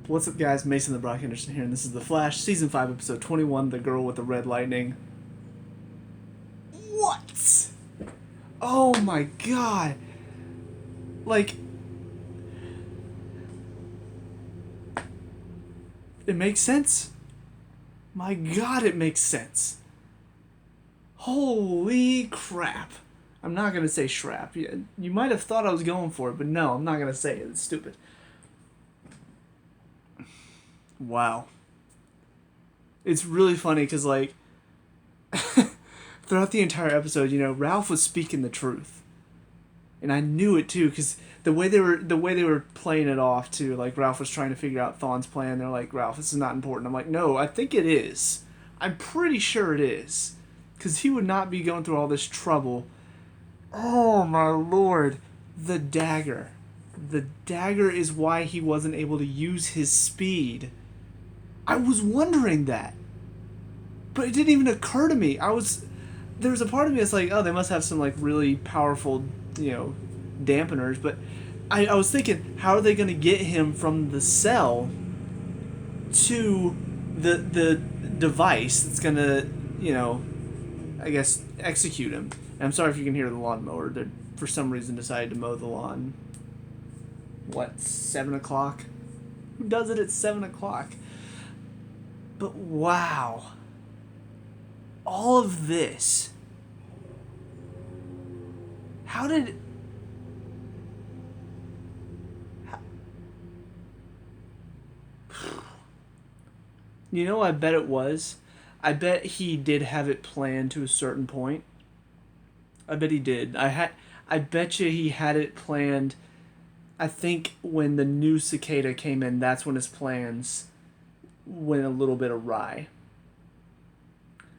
What's up, guys? Mason the Brock Henderson here, and this is The Flash, Season 5, Episode 21, The Girl with the Red Lightning. What? Oh my god. Like, it makes sense. My god, it makes sense. Holy crap. I'm not going to say shrap. You might have thought I was going for it, but no, I'm not going to say it. It's stupid. Wow. It's really funny because, like, throughout the entire episode, Ralph was speaking the truth, and I knew it too because the way they were playing it off too. Like, Ralph was trying to figure out Thawne's plan. They're like, Ralph, this is not important. I'm like, no, I think it is. I'm pretty sure it is, because he would not be going through all this trouble. Oh my lord, the dagger. The dagger is why he wasn't able to use his speed. I was wondering that, but it didn't even occur to me. There was a part of me that's like, oh, they must have some like really powerful, dampeners. But I was thinking, how are they going to get him from the cell to the device that's going to, I guess execute him? And I'm sorry if you can hear the lawnmower. They for some reason decided to mow the lawn. What, 7 o'clock? Who does it at 7 o'clock? But wow, all of this, how did, I bet it was. I bet he did have it planned to a certain point. I bet he did. I bet you he had it planned. I think when the new cicada came in, that's when his plans went a little bit awry.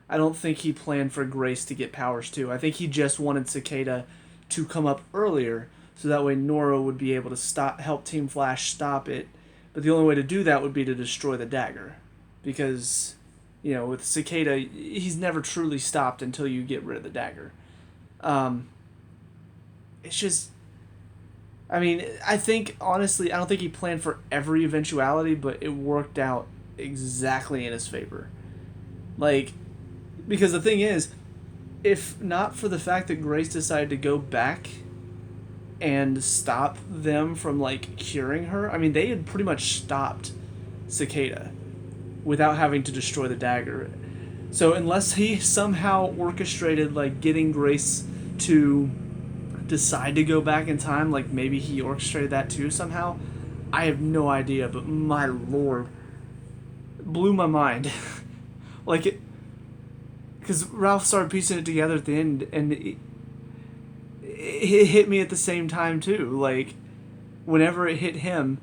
I don't think he planned for Grace to get powers too. I think he just wanted Cicada to come up earlier, so that way Nora would be able to help Team Flash stop it. But the only way to do that would be to destroy the dagger, because with Cicada, he's never truly stopped until you get rid of the dagger. It's just, I think honestly, I don't think he planned for every eventuality, but it worked out exactly in his favor. Like, because the thing is, if not for the fact that Grace decided to go back and stop them from like curing her, they had pretty much stopped Cicada without having to destroy the dagger. So unless he somehow orchestrated like getting Grace to decide to go back in time, like maybe he orchestrated that too somehow, I have no idea, but my lord, blew my mind. Like, it, because Ralph started piecing it together at the end, and it hit me at the same time too. Like, whenever it hit him,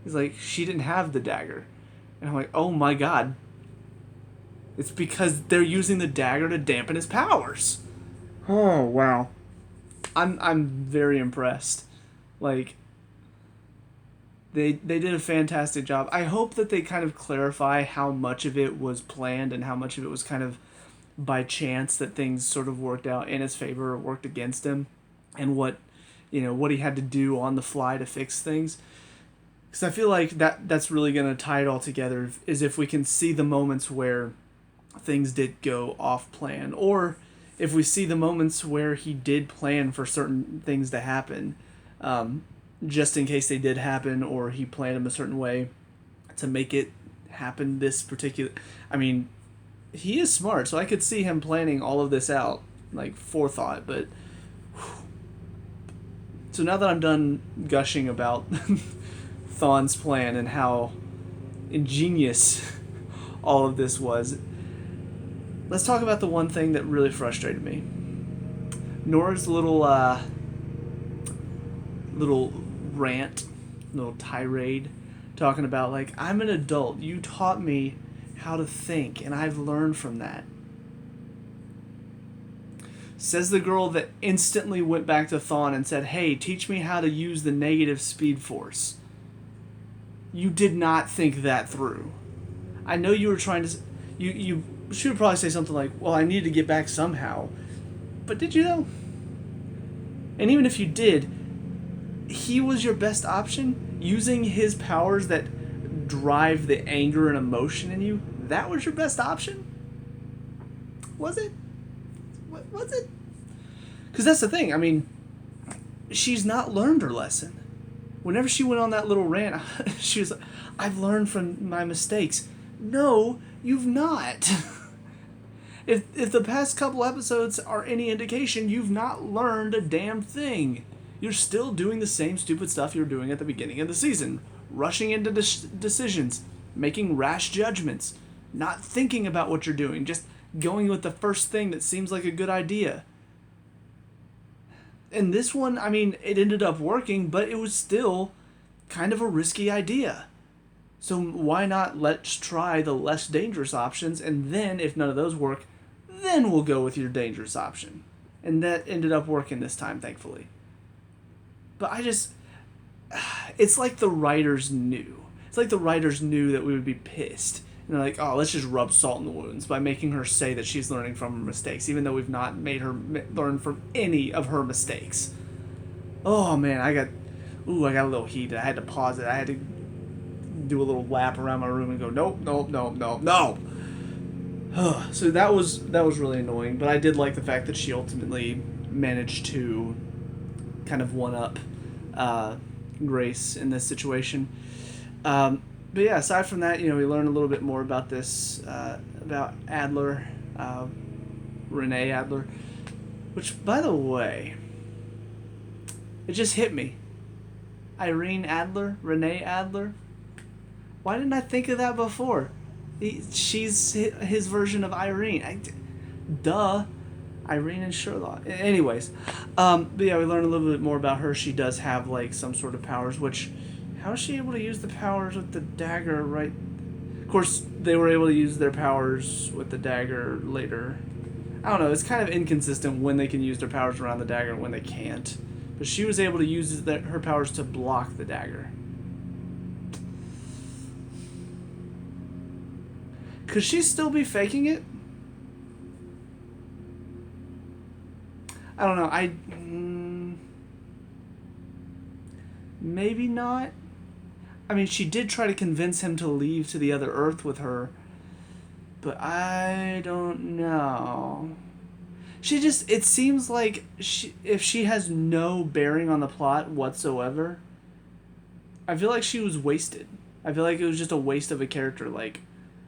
he's like, she didn't have the dagger, and I'm like, oh my god, it's because they're using the dagger to dampen his powers. Oh wow, I'm very impressed. Like, They did a fantastic job. I hope that they kind of clarify how much of it was planned and how much of it was kind of by chance that things sort of worked out in his favor or worked against him, and what he had to do on the fly to fix things. Because I feel like that's really going to tie it all together, is if we can see the moments where things did go off plan, or if we see the moments where he did plan for certain things to happen. Just in case they did happen, or he planned them a certain way to make it happen this particular... he is smart, so I could see him planning all of this out, like forethought, but... So now that I'm done gushing about Thawne's plan and how ingenious all of this was, let's talk about the one thing that really frustrated me. Nora's little rant, little tirade, talking about like, I'm an adult, you taught me how to think, and I've learned from that. Says the girl that instantly went back to Thawne and said, hey, teach me how to use the negative speed force. You did not think that through. I know you were trying to... You should probably say something like, well, I need to get back somehow. But did you though? And even if you did, he was your best option, using his powers that drive the anger and emotion in you, that was your best option? Was it? What was it? Because that's the thing. I mean, she's not learned her lesson. Whenever she went on that little rant, she was like, I've learned from my mistakes. No, you've not. If the past couple episodes are any indication, you've not learned a damn thing. You're still doing the same stupid stuff you were doing at the beginning of the season. Rushing into decisions, making rash judgments, not thinking about what you're doing, just going with the first thing that seems like a good idea. And this one, I mean, it ended up working, but it was still kind of a risky idea. So why not let's try the less dangerous options, and then if none of those work, then we'll go with your dangerous option. And that ended up working this time, thankfully. But it's like the writers knew. It's like the writers knew that we would be pissed. And they're like, oh, let's just rub salt in the wounds by making her say that she's learning from her mistakes, even though we've not made her learn from any of her mistakes. Oh, man, I got a little heated. I had to pause it. I had to do a little lap around my room and go, nope. So that was really annoying. But I did like the fact that she ultimately managed to kind of one-up Grace in this situation. But yeah, aside from that, we learned a little bit more about this, about Adler, Renee Adler, which, by the way, it just hit me. Irene Adler, Renee Adler. Why didn't I think of that before? She's his version of Irene. Duh. Irene and Sherlock. Anyways, but yeah, we learned a little bit more about her. She does have like some sort of powers, which, how is she able to use the powers with the dagger, right? Of course, they were able to use their powers with the dagger later. I don't know, it's kind of inconsistent when they can use their powers around the dagger and when they can't. But she was able to use her powers to block the dagger. Could she still be faking it? I don't know. Maybe not. I mean, she did try to convince him to leave to the other Earth with her, but I don't know. It seems like if she has no bearing on the plot whatsoever, I feel like she was wasted. I feel like it was just a waste of a character. Like,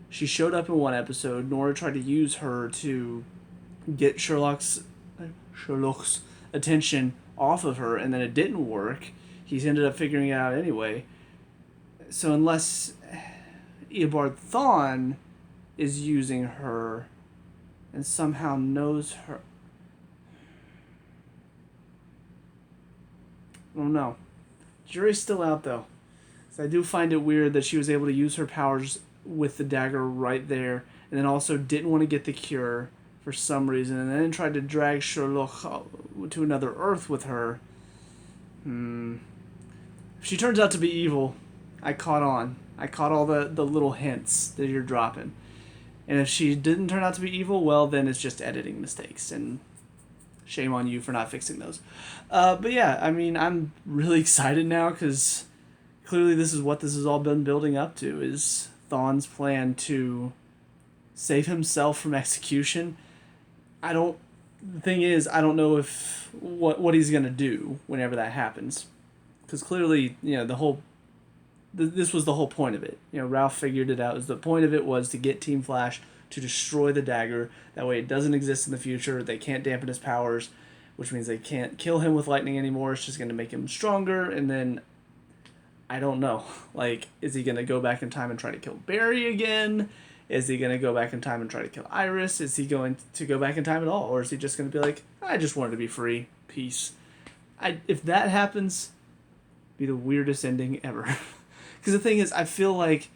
she showed up in one episode, Nora tried to use her to get Sherlock's attention off of her, and then it didn't work. He's ended up figuring it out anyway. So unless Eobard Thawne is using her and somehow knows her, I don't know. Jury's still out though. So I do find it weird that she was able to use her powers with the dagger right there, and then also didn't want to get the cure for some reason, and then tried to drag Sherlock to another Earth with her. If she turns out to be evil, I caught on. I caught all the little hints that you're dropping. And if she didn't turn out to be evil, well, then it's just editing mistakes, and shame on you for not fixing those. But yeah, I mean, I'm really excited now, because clearly this is what this has all been building up to, is Thawne's plan to save himself from execution. The thing is, I don't know if what he's going to do whenever that happens. Because clearly, this was the whole point of it. Ralph figured it out. The point of it was to get Team Flash to destroy the dagger. That way it doesn't exist in the future. They can't dampen his powers, which means they can't kill him with lightning anymore. It's just going to make him stronger. And then, I don't know. Like, is he going to go back in time and try to kill Barry again? Is he going to go back in time and try to kill Iris? Is he going to go back in time at all? Or is he just going to be like, I just wanted to be free. Peace. If that happens, be the weirdest ending ever. Because the thing is, I feel like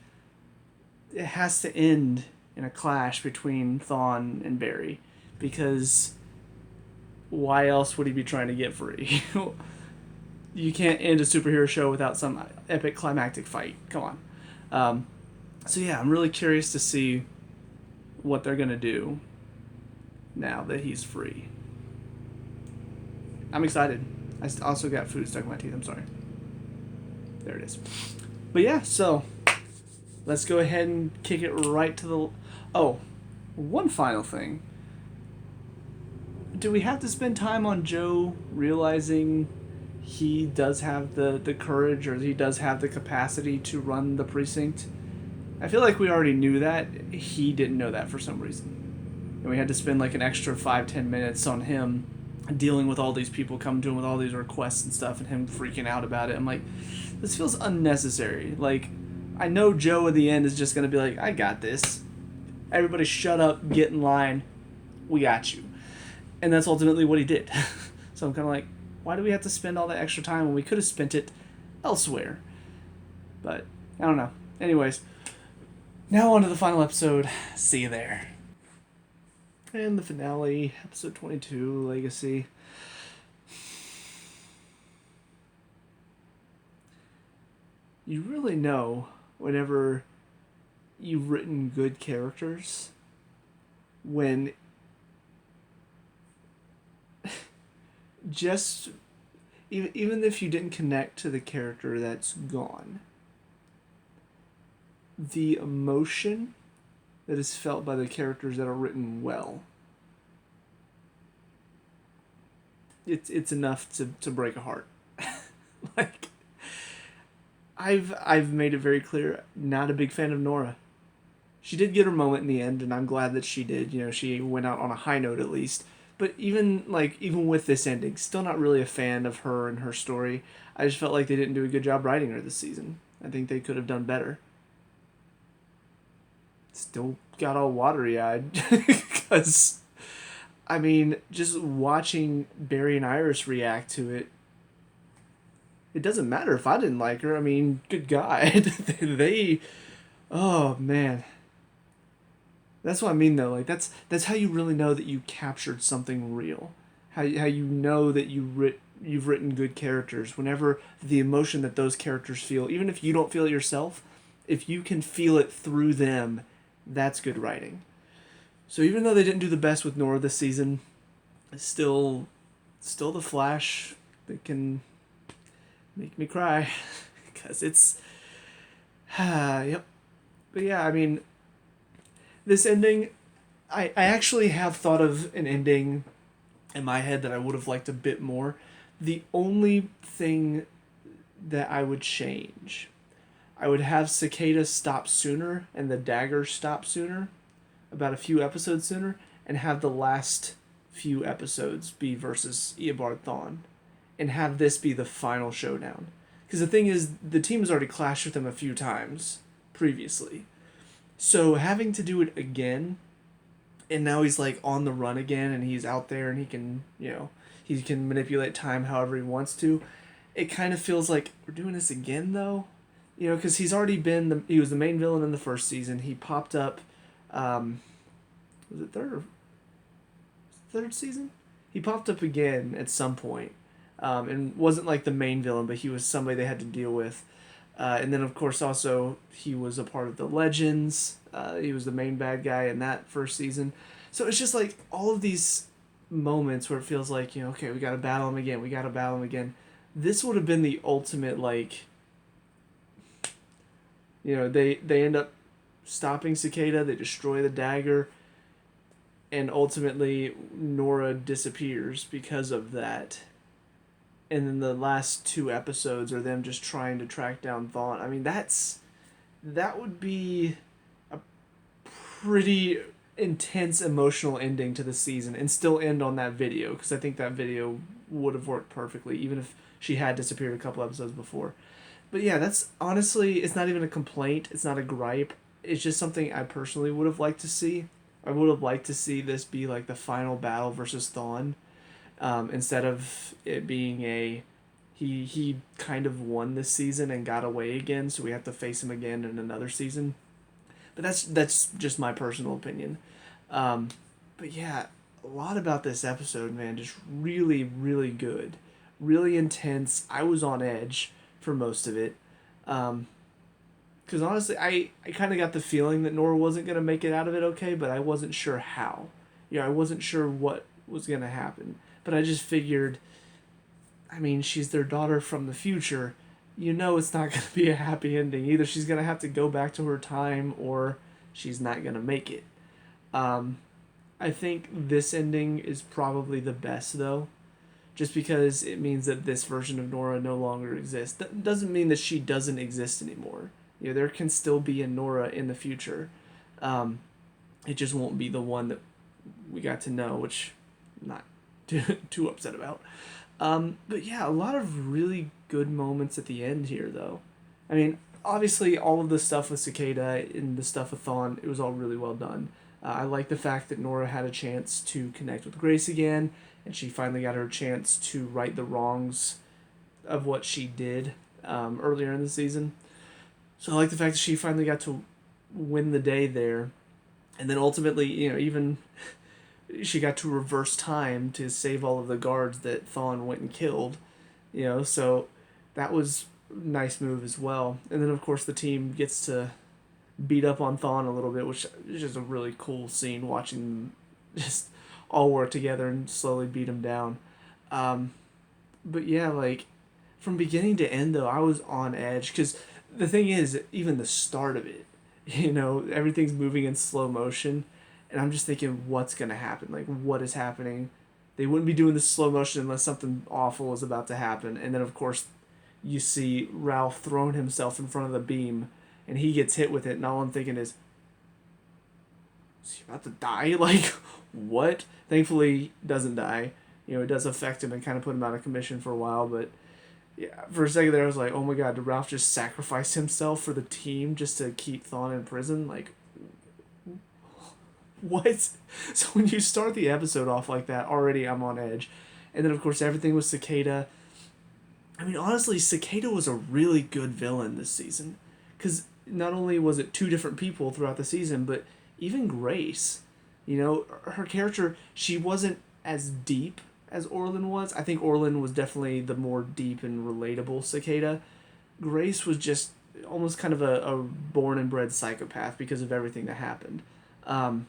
it has to end in a clash between Thawne and Barry. Because why else would he be trying to get free? You can't end a superhero show without some epic climactic fight. Come on. So yeah, I'm really curious to see what they're going to do now that he's free. I'm excited. I also got food stuck in my teeth. I'm sorry. There it is. But yeah, so let's go ahead and kick it right to the. Oh, one final thing. Do we have to spend time on Joe realizing he does have the courage or he does have the capacity to run the precinct? I feel like we already knew that. He didn't know that for some reason. And we had to spend like an extra 5-10 minutes on him dealing with all these people coming to him with all these requests and stuff and him freaking out about it. I'm like, this feels unnecessary. Like, I know Joe at the end is just going to be like, I got this. Everybody shut up, get in line. We got you. And that's ultimately what he did. So I'm kind of like, why do we have to spend all that extra time when we could have spent it elsewhere? But I don't know. Anyways, now on to the final episode. See you there. And the finale, episode 22, Legacy. You really know whenever you've written good characters when just even if you didn't connect to the character that's gone, the emotion that is felt by the characters that are written well, it's enough to break a heart. Like, I've made it very clear, not a big fan of Nora. She did get her moment in the end, and I'm glad that she did. You know, she went out on a high note at least. But even with this ending, still not really a fan of her and her story. I just felt like they didn't do a good job writing her this season. I think they could have done better. Still got all watery eyed because, I mean, just watching Barry and Iris react to it. It doesn't matter if I didn't like her. I mean, good God, they, oh man. That's what I mean though. Like that's how you really know that you captured something real. How you know that you've written good characters. Whenever the emotion that those characters feel, even if you don't feel it yourself, if you can feel it through them, that's good writing. So even though they didn't do the best with Nora this season, still the Flash that can make me cry because it's yep. But yeah, I mean, this ending, I actually have thought of an ending in my head that I would have liked a bit more. The only thing that I would change, I would have Cicada stop sooner and the dagger stop sooner, about a few episodes sooner, and have the last few episodes be versus Eobard Thawne, and have this be the final showdown. Because the thing is, the team has already clashed with him a few times previously. So having to do it again, and now he's like on the run again, and he's out there, and he can, he can manipulate time however he wants to. It kind of feels like we're doing this again though, because he's already been he was the main villain in the first season. He popped up, was it third season? He popped up again at some point, and wasn't like the main villain, but he was somebody they had to deal with. And then, of course, also, he was a part of the Legends. He was the main bad guy in that first season. So it's just like all of these moments where it feels like, okay, we got to battle him again. We got to battle him again. This would have been the ultimate, like, they end up stopping Cicada. They destroy the dagger. And ultimately, Nora disappears because of that. And then the last 2 episodes are them just trying to track down Thawne. I mean, that would be a pretty intense emotional ending to the season, and still end on that video, because I think that video would have worked perfectly, even if she had disappeared a couple episodes before. But yeah, that's honestly, it's not even a complaint, it's not a gripe, it's just something I personally would have liked to see. I would have liked to see this be like the final battle versus Thawne. Instead of it being he kind of won this season and got away again, so we have to face him again in another season. But that's just my personal opinion. But yeah, a lot about this episode, man. Just really, really good, really intense. I was on edge for most of it, because honestly, I kind of got the feeling that Nora wasn't gonna make it out of it okay, but I wasn't sure how. I wasn't sure what was gonna happen. But I just figured, I mean, she's their daughter from the future. you know it's not going to be a happy ending. Either she's going to have to go back to her time or she's not going to make it. Um, I think this ending is probably the best, though, just because it means that this version of Nora no longer exists. That doesn't mean that she doesn't exist anymore. You know, there can still be a Nora in the future. Um, it just won't be the one that we got to know, which I'm not too upset about. But yeah, a lot of really good moments at the end here, though. I mean, obviously, all of the stuff with Cicada and the stuff with Thawne, it was all really well done. I like the fact that Nora had a chance to connect with Grace again, and she finally got her chance to right the wrongs of what she did earlier in the season. So I like the fact that she finally got to win the day there, and then ultimately, you know, even she got to reverse time to save all of the guards that Thawne went and killed. You know, so that was a nice move as well. And then of course the team gets to beat up on Thawne a little bit, which is just a really cool scene watching them just all work together and slowly beat him down. Um, but yeah, like from beginning to end though, I was on edge because the thing is, even the start of it, you know, everything's moving in slow motion, and I'm just thinking, what's gonna happen? Like, what is happening? They wouldn't be doing this slow motion unless something awful is about to happen, and then of course, you see Ralph throwing himself in front of the beam, and he gets hit with it, and all I'm thinking is he about to die? Like, what? Thankfully, doesn't die. You know, it does affect him and kind of put him out of commission for a while, but yeah, for a second there, I was like, oh my god, did Ralph just sacrifice himself for the team just to keep Thawne in prison? Like, what? So when you start the episode off like that, already I'm on edge. And then, of course, everything with Cicada. I mean, honestly, Cicada was a really good villain this season. Because not only was it two different people throughout the season, but even Grace. You know, her character, she wasn't as deep as Orlin was. I think Orlin was definitely the more deep and relatable Cicada. Grace was just almost kind of a born and bred psychopath because of everything that happened. Um,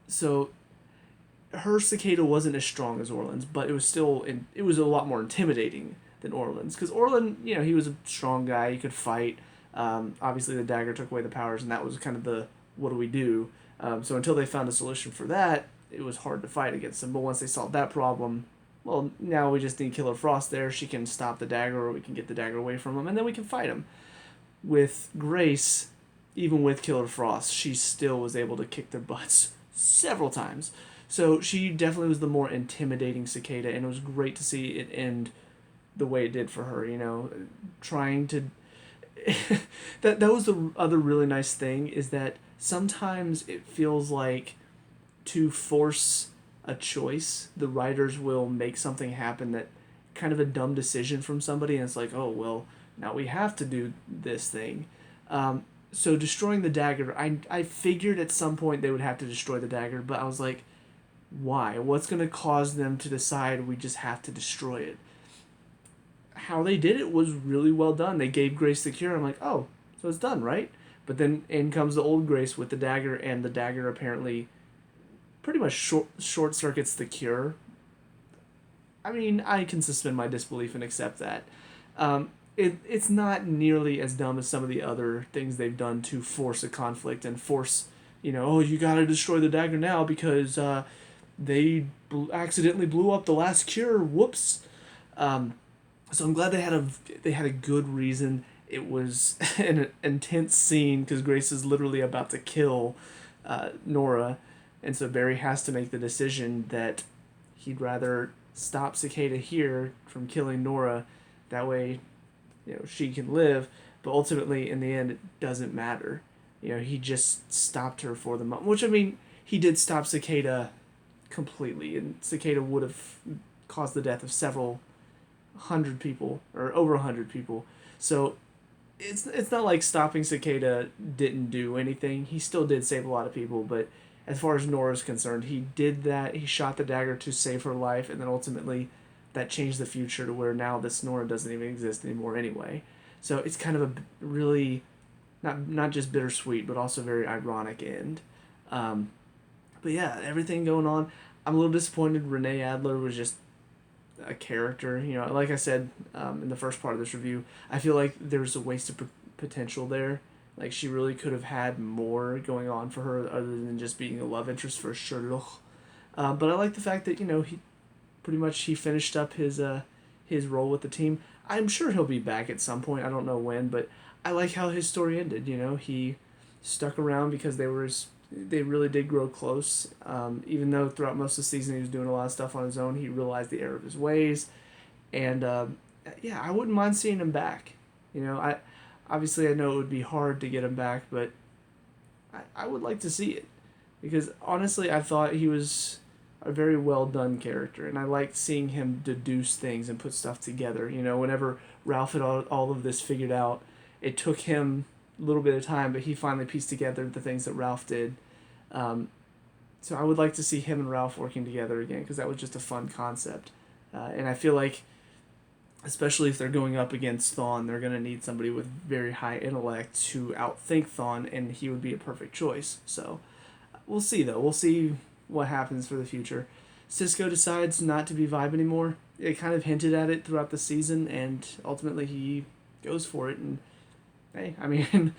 so her Cicada wasn't as strong as Orlin's, but it was still it was a lot more intimidating than Orlin's because Orlin, you know, he was a strong guy, he could fight. Obviously, the dagger took away the powers, and that was kind of the what do we do? So until they found a solution for that, it was hard to fight against him. But once they solved that problem, well, now we just need Killer Frost there. She can stop the dagger, or we can get the dagger away from him, and then we can fight him. With Grace, even with Killer Frost, she still was able to kick their butts several times. So she definitely was the more intimidating Cicada, and it was great to see it end the way it did for her. You know, trying to that was the other really nice thing is that sometimes it feels like to force a choice, the writers will make something happen that kind of a dumb decision from somebody, and it's like, oh well, now we have to do this thing. So destroying the dagger, I figured at some point they would have to destroy the dagger, but I was like, why? What's going to cause them to decide we just have to destroy it? How they did it was really well done. They gave Grace the cure. I'm like, oh, so it's done, right? But then in comes the old Grace with the dagger, and the dagger apparently pretty much short circuits the cure. I mean, I can suspend my disbelief and accept that. It's not nearly as dumb as some of the other things they've done to force a conflict and force, you know, oh, you gotta destroy the dagger now because they accidentally blew up the last cure. Whoops. So I'm glad they had a good reason. It was an intense scene because Grace is literally about to kill Nora, and so Barry has to make the decision that he'd rather stop Cicada here from killing Nora. That way, you know, she can live. But ultimately, in the end, it doesn't matter. You know, he just stopped her for the moment. Which, I mean, he did stop Cicada completely, and Cicada would have caused the death of several hundred people or over 100 people. So it's not like stopping Cicada didn't do anything. He still did save a lot of people, but as far as Nora's concerned, he did that. He shot the dagger to save her life, and then ultimately that changed the future to where now this Nora doesn't even exist anymore anyway. So it's kind of a really not just bittersweet, but also very ironic end. But yeah, everything going on. I'm a little disappointed Renee Adler was just a character. You know, like I said in the first part of this review, I feel like there's a wasted potential there. Like she really could have had more going on for her other than just being a love interest for Sherlock. But I like the fact that he pretty much he finished up his role with the team. I'm sure he'll be back at some point. I don't know when, but I like how his story ended. He stuck around because they really did grow close. Even though throughout most of the season he was doing a lot of stuff on his own, he realized the error of his ways, and yeah, I wouldn't mind seeing him back. I obviously I know it would be hard to get him back, but I would like to see it because honestly I thought he was a very well done character, and I liked seeing him deduce things and put stuff together. Whenever Ralph had all of this figured out, it took him a little bit of time, but he finally pieced together the things that Ralph did. So I would like to see him and Ralph working together again because that was just a fun concept. And I feel like, especially if they're going up against Thawne, they're going to need somebody with very high intellect to outthink Thawne, and he would be a perfect choice. So we'll see, though. We'll see what happens for the future. Cisco decides not to be Vibe anymore. It kind of hinted at it throughout the season, and ultimately he goes for it. And hey, I mean,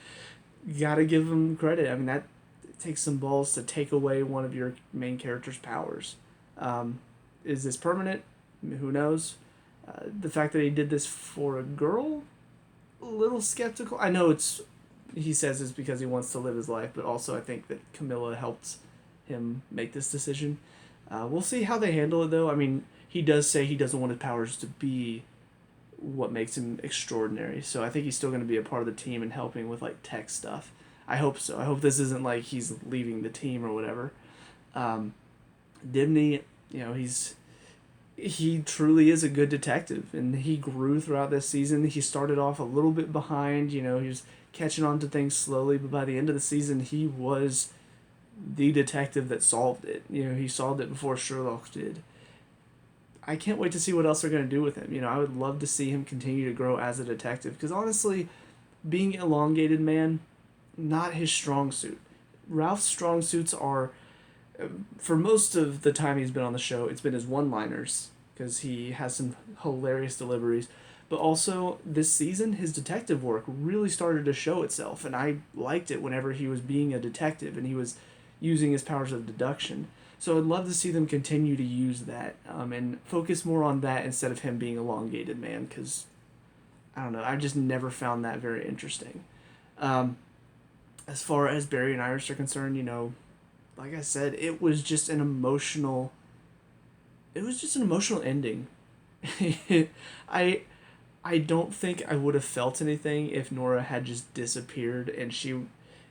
you gotta give him credit. I mean, that it takes some balls to take away one of your main character's powers. Is this permanent? Who knows? The fact that he did this for a girl, a little skeptical. I know he says it's because he wants to live his life, but also I think that Camilla helped him make this decision. We'll see how they handle it, though. I mean, he does say he doesn't want his powers to be what makes him extraordinary, so I think he's still going to be a part of the team and helping with like tech stuff. I hope so. I hope this isn't like he's leaving the team or whatever. Dibney, he truly is a good detective, and he grew throughout this season. He started off a little bit behind, he was catching on to things slowly, but by the end of the season, he was the detective that solved it. He solved it before Sherlock did. I can't wait to see what else they're going to do with him. I would love to see him continue to grow as a detective, because honestly, being elongated man, not his strong suit. Ralph's strong suits are, for most of the time he's been on the show, it's been his one-liners, because he has some hilarious deliveries. But also, this season, his detective work really started to show itself, and I liked it whenever he was being a detective and he was using his powers of deduction. So I'd love to see them continue to use that and focus more on that instead of him being elongated man, because, I don't know, I just never found that very interesting. As far as Barry and Iris are concerned, like I said, it was just an emotional ending. I don't think I would have felt anything if Nora had just disappeared, and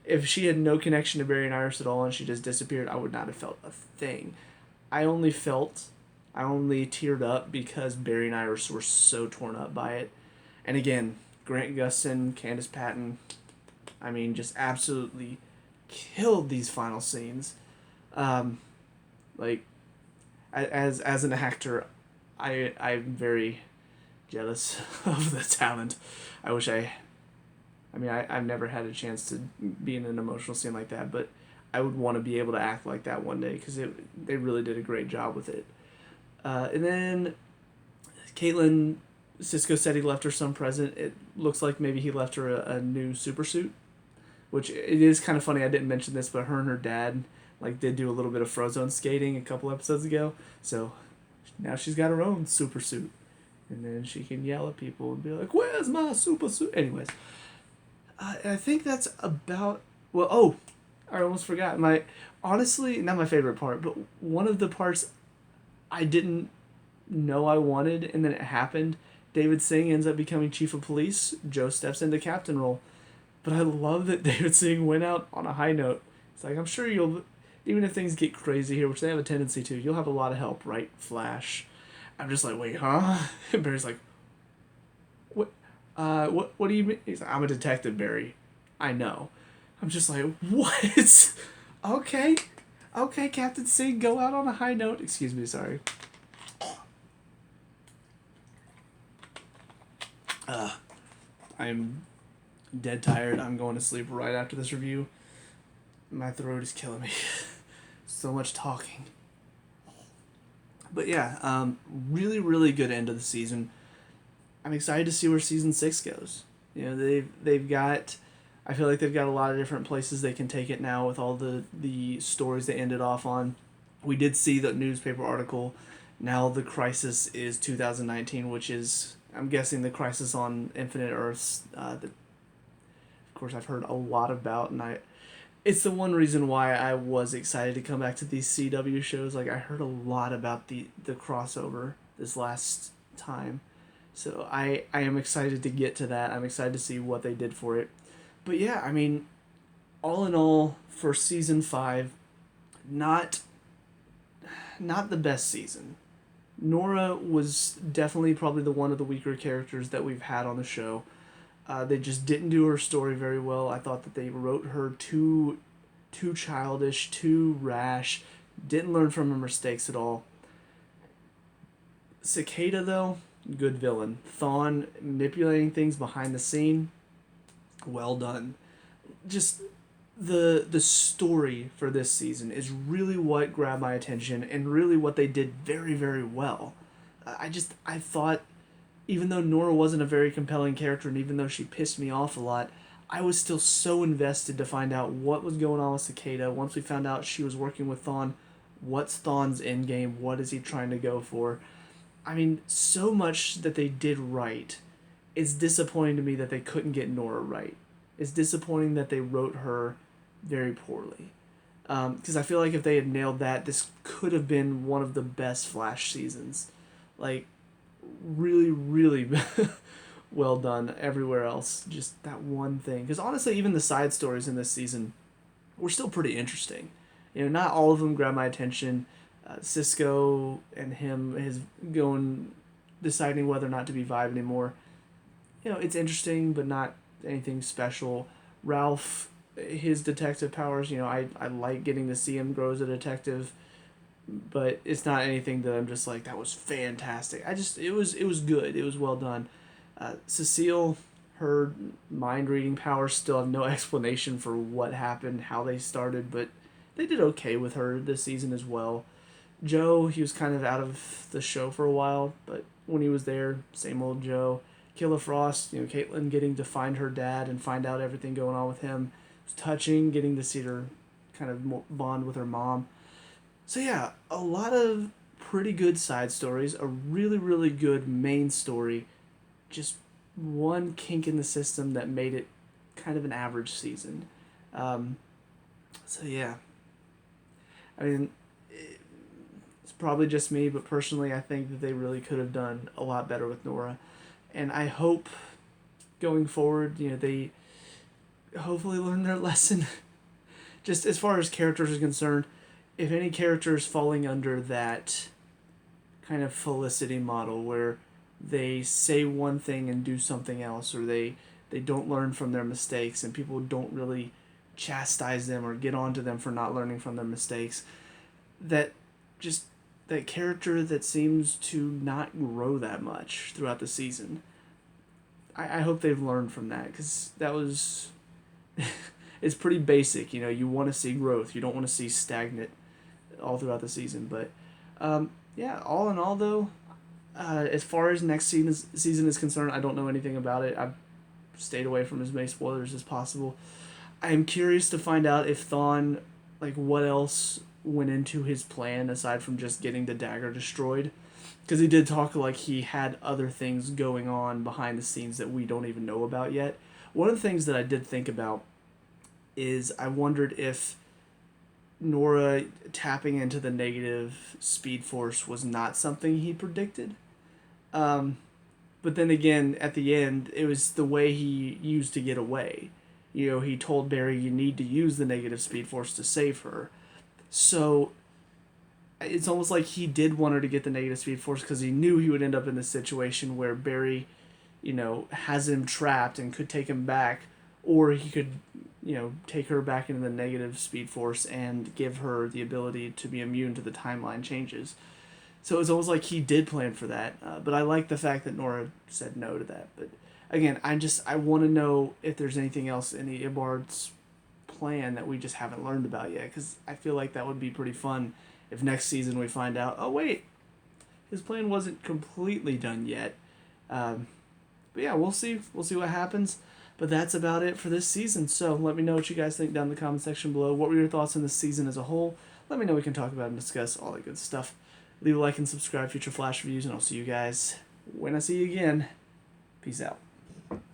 if she had no connection to Barry and Iris at all and she just disappeared, I would not have felt a thing. I only teared up because Barry and Iris were so torn up by it. And again, Grant Gustin, Candace Patton, I mean, just absolutely killed these final scenes. Like, as an actor, I'm very jealous of the talent. I've never had a chance to be in an emotional scene like that, but I would want to be able to act like that one day, because they really did a great job with it. And then Caitlin, Cisco said he left her some present. It looks like maybe he left her a new super suit, which it is kind of funny. I didn't mention this, but her and her dad did do a little bit of Frozone skating a couple episodes ago. So now she's got her own super suit, and then she can yell at people and be like, "Where's my super suit?" Anyways, I think that's about. Well, oh, I almost forgot. Honestly, not my favorite part, but one of the parts I didn't know I wanted, and then it happened. David Singh ends up becoming chief of police. Joe steps into captain role. But I love that David Singh went out on a high note. It's like, I'm sure even if things get crazy here, which they have a tendency to, you'll have a lot of help, right, Flash? I'm just like, wait, huh? And Barry's like, what do you mean? He's like, I'm a detective, Barry. I know. I'm just like, what? Okay, Captain Singh, go out on a high note. Excuse me, sorry. I'm dead tired. I'm going to sleep right after this review. My throat is killing me. So much talking. But yeah, really, really good end of the season. I'm excited to see where season 6 goes. They've got. I feel like they've got a lot of different places they can take it now with all the stories they ended off on. We did see the newspaper article. Now the crisis is 2019, which is, I'm guessing, the crisis on Infinite Earths. That, of course, I've heard a lot about, and it's the one reason why I was excited to come back to these CW shows. Like, I heard a lot about the crossover this last time, so I am excited to get to that. I'm excited to see what they did for it. But yeah, I mean, all in all, for season 5, not not the best season. Nora was definitely probably the one of the weaker characters that we've had on the show. They just didn't do her story very well. I thought that they wrote her too childish, too rash. Didn't learn from her mistakes at all. Cicada, though, good villain. Thawne manipulating things behind the scene, well done. Just the story for this season is really what grabbed my attention and really what they did very, very well. I thought, even though Nora wasn't a very compelling character and even though she pissed me off a lot, I was still so invested to find out what was going on with Cicada. Once we found out she was working with Thawne, what's Thawne's end game? What is he trying to go for? I mean, so much that they did right. It's disappointing to me that they couldn't get Nora right. It's disappointing that they wrote her very poorly. Because I feel like if they had nailed that, this could have been one of the best Flash seasons. Like, really, really well done everywhere else. Just that one thing. Because honestly, even the side stories in this season were still pretty interesting. Not all of them grabbed my attention. Cisco and him, his going, deciding whether or not to be Vibe anymore. It's interesting, but not anything special. Ralph, his detective powers, I like getting to see him grow as a detective, but it's not anything that I'm just like, that was fantastic. It was good. It was well done. Cecile, her mind reading powers still have no explanation for what happened, how they started, but they did okay with her this season as well. Joe, he was kind of out of the show for a while, but when he was there, same old Joe. Killer Frost, Caitlin getting to find her dad and find out everything going on with him. It was touching, getting to see her kind of bond with her mom. So yeah, a lot of pretty good side stories, a really, really good main story, just one kink in the system that made it kind of an average season. Um, so yeah, I mean, it's probably just me, but personally, I think that they really could have done a lot better with Nora, and I hope going forward, they hopefully learn their lesson. Just as far as characters are concerned, if any character is falling under that kind of Felicity model where they say one thing and do something else, or they don't learn from their mistakes and people don't really chastise them or get onto them for not learning from their mistakes, that just that character that seems to not grow that much throughout the season. I hope they've learned from that, because that was it's pretty basic. You want to see growth, you don't want to see stagnant all throughout the season. But yeah, all in all though, as far as next season is concerned, I don't know anything about it. I've stayed away from as many spoilers as possible. I am curious to find out if Thawne, like, what else went into his plan aside from just getting the dagger destroyed, because he did talk like he had other things going on behind the scenes that we don't even know about yet. One of the things that I did think about is I wondered if Nora tapping into the negative speed force was not something he predicted. Um, but then again, at the end, it was the way he used to get away. He told Barry, you need to use the negative speed force to save her. So it's almost like he did want her to get the negative speed force because he knew he would end up in this situation where Barry, has him trapped and could take him back, or he could, take her back into the negative speed force and give her the ability to be immune to the timeline changes. So it's almost like he did plan for that. But I like the fact that Nora said no to that. But again, I want to know if there's anything else in the Ibard's plan that we just haven't learned about yet, because I feel like that would be pretty fun if next season we find out, oh wait, his plan wasn't completely done yet. But yeah, we'll see. We'll see what happens. But that's about it for this season. So let me know what you guys think down in the comment section below. What were your thoughts on this season as a whole? Let me know. We can talk about and discuss all that good stuff. Leave a like and subscribe for future Flash reviews, and I'll see you guys when I see you again. Peace out.